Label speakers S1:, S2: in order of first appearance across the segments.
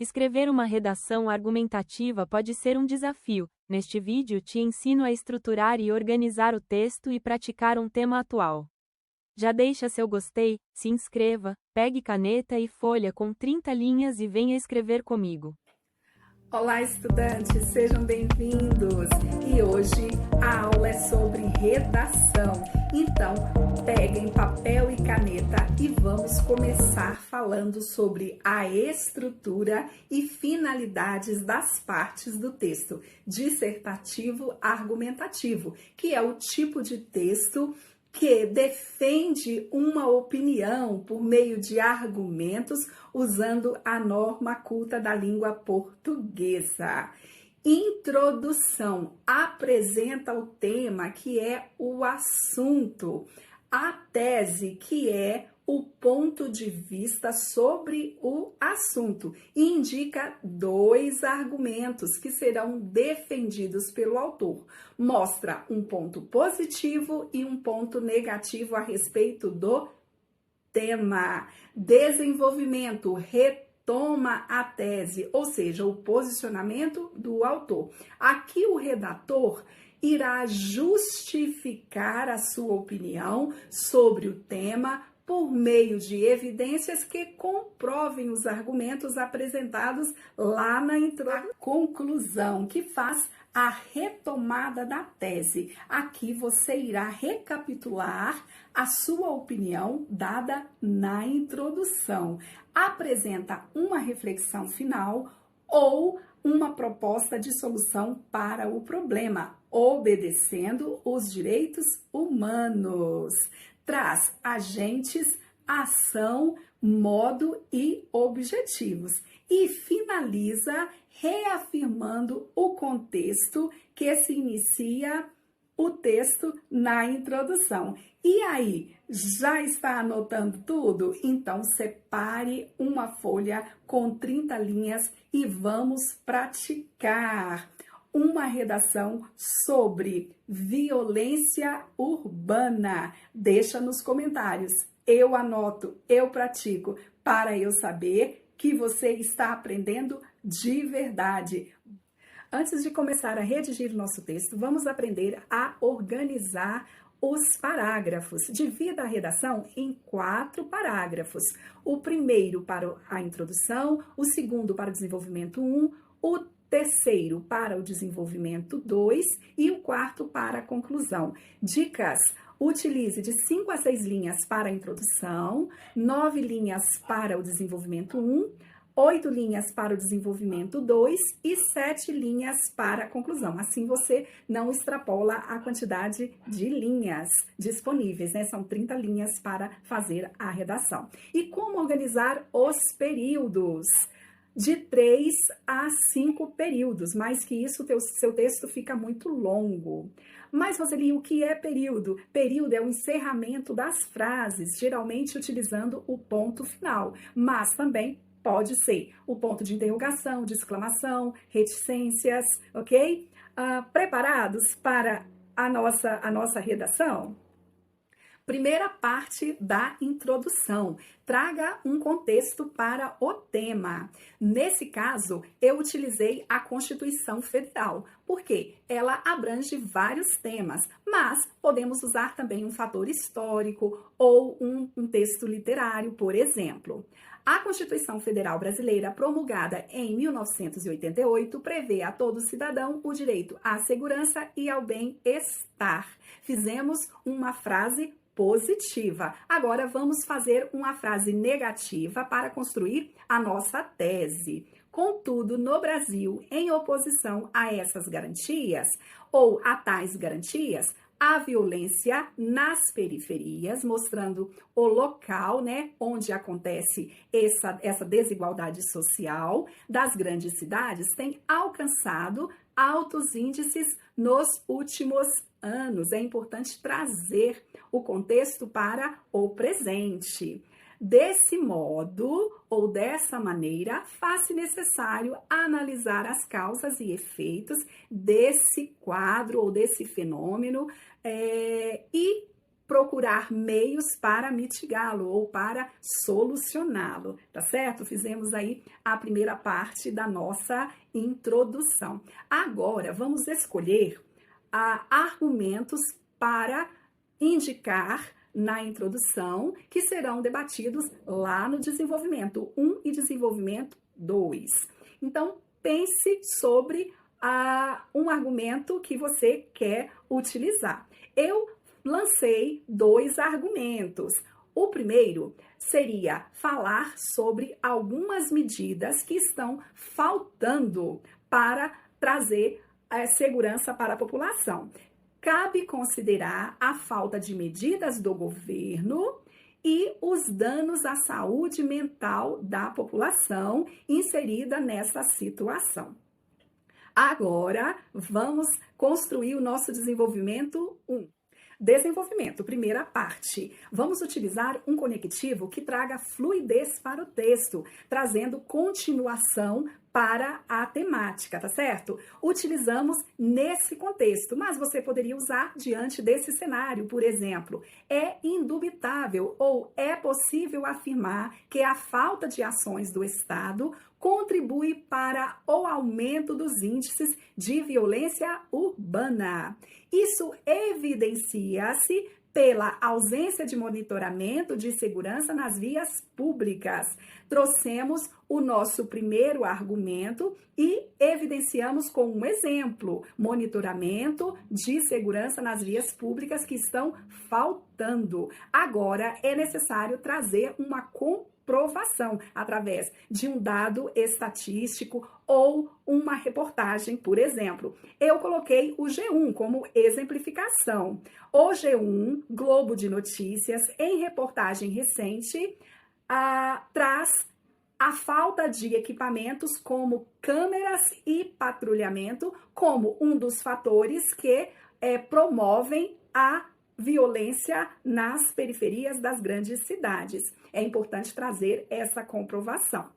S1: Escrever uma redação argumentativa pode ser um desafio. Neste vídeo te ensino a estruturar e organizar o texto e praticar um tema atual. Já deixa seu gostei, se inscreva, pegue caneta e folha com 30 linhas e venha escrever comigo.
S2: Olá, estudantes, sejam bem-vindos! E hoje a aula é sobre redação. Então, peguem papel e caneta e vamos começar falando sobre a estrutura e finalidades das partes do texto dissertativo argumentativo, que é o tipo de texto que defende uma opinião por meio de argumentos usando a norma culta da língua portuguesa. Introdução apresenta o tema, que é o assunto. A tese, que é o ponto de vista sobre o assunto, e indica dois argumentos que serão defendidos pelo autor. Mostra um ponto positivo e um ponto negativo a respeito do tema. Desenvolvimento, retoma a tese, ou seja, o posicionamento do autor. Aqui o redator irá justificar a sua opinião sobre o tema por meio de evidências que comprovem os argumentos apresentados lá na introdução. Conclusão, que faz a retomada da tese. Aqui você irá recapitular a sua opinião dada na introdução. Apresenta uma reflexão final ou uma proposta de solução para o problema, obedecendo os direitos humanos. Traz agentes, ação, modo e objetivos. E finaliza reafirmando o contexto que se inicia o texto na introdução. E aí, já está anotando tudo? Então, separe uma folha com 30 linhas e vamos praticar uma redação sobre violência urbana. Deixa nos comentários. Eu anoto, eu pratico, para eu saber que você está aprendendo de verdade. Antes de começar a redigir o nosso texto, vamos aprender a organizar os parágrafos. Divida a redação em 4 parágrafos. O primeiro para a introdução, o segundo para o desenvolvimento 1, o terceiro para o desenvolvimento 2 e o quarto para a conclusão. Dicas: utilize de 5 a 6 linhas para a introdução, 9 linhas para o desenvolvimento 1, 8 linhas para o desenvolvimento 2 e 7 linhas para a conclusão. Assim você não extrapola a quantidade de linhas disponíveis, né? São 30 linhas para fazer a redação. E como organizar os períodos? De 3 a 5 períodos, mais que isso, seu texto fica muito longo. Mas, Roseli, o que é período? Período é o encerramento das frases, geralmente utilizando o ponto final, mas também pode ser o ponto de interrogação, de exclamação, reticências, ok? Preparados para a nossa redação? Primeira parte da introdução. Traga um contexto para o tema. Nesse caso, eu utilizei a Constituição Federal, porque ela abrange vários temas, mas podemos usar também um fator histórico ou um texto literário, por exemplo. A Constituição Federal Brasileira, promulgada em 1988, prevê a todo cidadão o direito à segurança e ao bem-estar. Fizemos uma frase positiva. Agora vamos fazer uma frase negativa para construir a nossa tese. Contudo, no Brasil, em oposição a essas garantias ou a tais garantias, a violência nas periferias, mostrando o local, né, onde acontece essa desigualdade social das grandes cidades, tem alcançado altos índices nos últimos anos. É importante trazer o contexto para o presente. Desse modo, ou dessa maneira, faz-se necessário analisar as causas e efeitos desse quadro ou desse fenômeno e procurar meios para mitigá-lo ou para solucioná-lo, tá certo? Fizemos aí a primeira parte da nossa introdução. Agora, vamos escolher argumentos para indicar na introdução, que serão debatidos lá no desenvolvimento 1 e desenvolvimento 2. Então, pense sobre um argumento que você quer utilizar. Eu lancei 2 argumentos. O primeiro seria falar sobre algumas medidas que estão faltando para trazer segurança para a população. Cabe considerar a falta de medidas do governo e os danos à saúde mental da população inserida nessa situação. Agora, vamos construir o nosso desenvolvimento 1. Desenvolvimento, primeira parte. Vamos utilizar um conectivo que traga fluidez para o texto, trazendo continuação para a temática, tá certo? Utilizamos nesse contexto, mas você poderia usar diante desse cenário, por exemplo. É indubitável ou é possível afirmar que a falta de ações do Estado contribui para o aumento dos índices de violência urbana. Isso evidencia-se pela ausência de monitoramento de segurança nas vias públicas. Trouxemos o nosso primeiro argumento e evidenciamos com um exemplo: monitoramento de segurança nas vias públicas que estão faltando. Agora é necessário trazer uma comprovação através de um dado estatístico ou uma reportagem, por exemplo. Eu coloquei o G1 como exemplificação. O G1, Globo de Notícias, em reportagem recente, traz a falta de equipamentos como câmeras e patrulhamento como um dos fatores que promovem a violência nas periferias das grandes cidades. É importante trazer essa comprovação.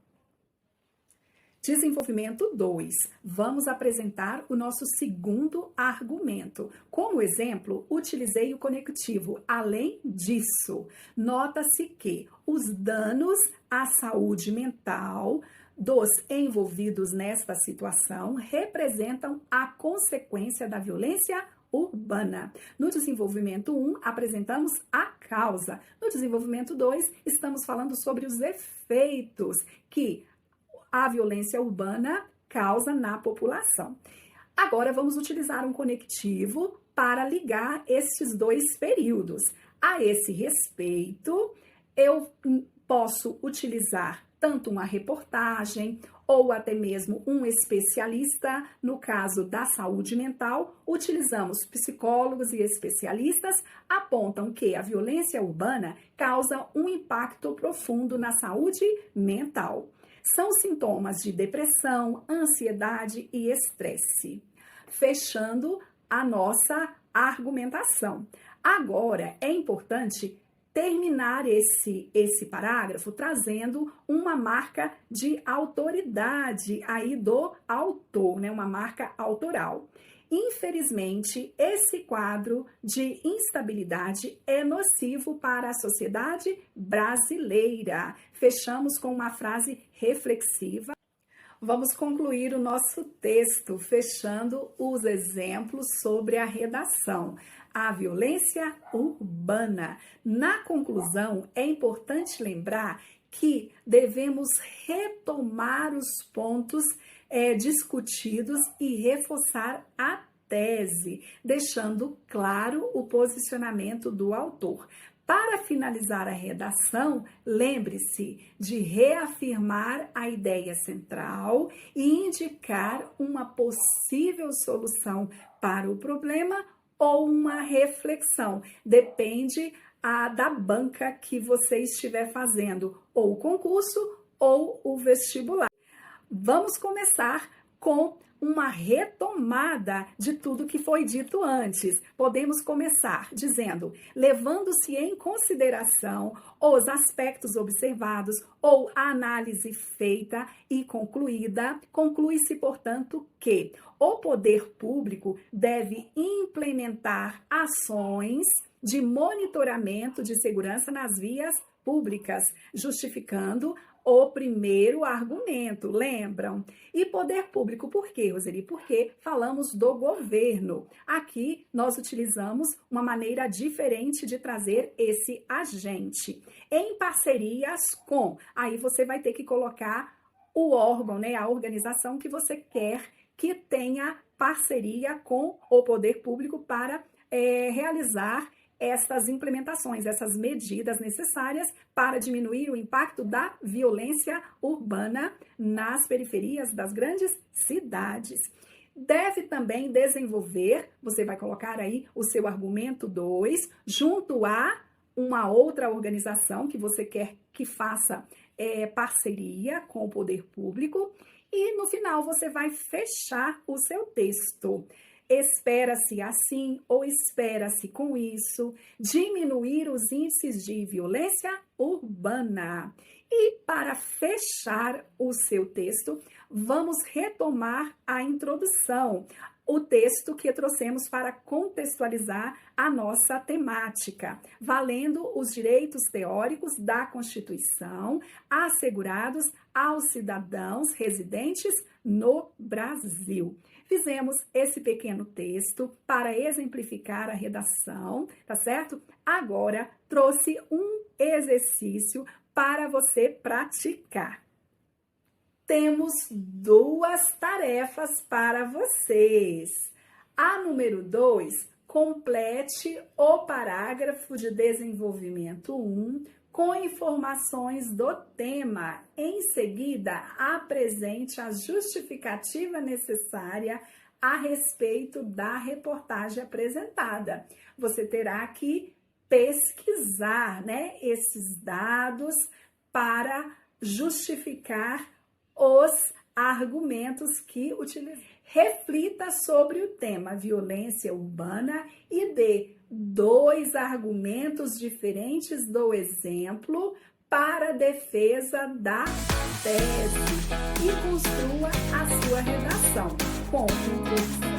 S2: Desenvolvimento 2. Vamos apresentar o nosso segundo argumento. Como exemplo, utilizei o conectivo. Além disso, nota-se que os danos à saúde mental dos envolvidos nesta situação representam a consequência da violência urbana. No desenvolvimento 1, apresentamos a causa. No desenvolvimento 2, estamos falando sobre os efeitos que a violência urbana causa na população. Agora vamos utilizar um conectivo para ligar estes 2 períodos. A esse respeito, eu posso utilizar tanto uma reportagem ou até mesmo um especialista. No caso da saúde mental, utilizamos psicólogos e especialistas, apontam que a violência urbana causa um impacto profundo na saúde mental. São sintomas de depressão, ansiedade e estresse. Fechando a nossa argumentação. Agora, é importante terminar esse parágrafo trazendo uma marca de autoridade aí do autor, né? Uma marca autoral. Infelizmente, esse quadro de instabilidade é nocivo para a sociedade brasileira. Fechamos com uma frase reflexiva. Vamos concluir o nosso texto, fechando os exemplos sobre a redação. A violência urbana. Na conclusão, é importante lembrar que devemos retomar os pontos discutidos e reforçar a tese, deixando claro o posicionamento do autor. Para finalizar a redação, lembre-se de reafirmar a ideia central e indicar uma possível solução para o problema ou uma reflexão. Depende da banca que você estiver fazendo, ou o concurso ou o vestibular. Vamos começar com uma retomada de tudo que foi dito antes. Podemos começar dizendo: levando-se em consideração os aspectos observados ou a análise feita e concluída, conclui-se, portanto, que o poder público deve implementar ações de monitoramento de segurança nas vias públicas, justificando o primeiro argumento, lembram? E poder público, por quê, Roseli? Porque falamos do governo. Aqui nós utilizamos uma maneira diferente de trazer esse agente. Em parcerias com, aí você vai ter que colocar o órgão, né, a organização que você quer que tenha parceria com o poder público para realizar essas implementações, essas medidas necessárias para diminuir o impacto da violência urbana nas periferias das grandes cidades. Deve também desenvolver, você vai colocar aí o seu argumento 2, junto a uma outra organização que você quer que faça parceria com o poder público, e no final você vai fechar o seu texto. Espera-se assim ou espera-se com isso diminuir os índices de violência urbana. E para fechar o seu texto, vamos retomar a introdução, o texto que trouxemos para contextualizar a nossa temática, valendo os direitos teóricos da Constituição assegurados aos cidadãos residentes no Brasil. Fizemos esse pequeno texto para exemplificar a redação, tá certo? Agora trouxe um exercício para você praticar. Temos duas tarefas para vocês. A número 2, complete o parágrafo de desenvolvimento 1 com informações do tema. Em seguida, apresente a justificativa necessária a respeito da reportagem apresentada. Você terá que pesquisar, né, esses dados para justificar os argumentos que utilizar. Reflita sobre o tema violência urbana e dê 2 argumentos diferentes do exemplo para a defesa da tese e construa a sua redação com introdução.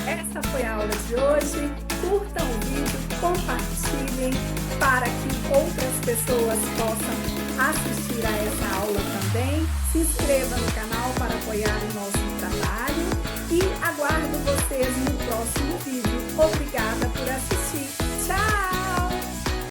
S2: Essa foi a aula de hoje. Curtam o vídeo, compartilhem para que outras pessoas possam assistir a essa aula também. Se inscreva no canal para apoiar o nosso trabalho e aguardo vocês no próximo vídeo. Obrigada por assistir.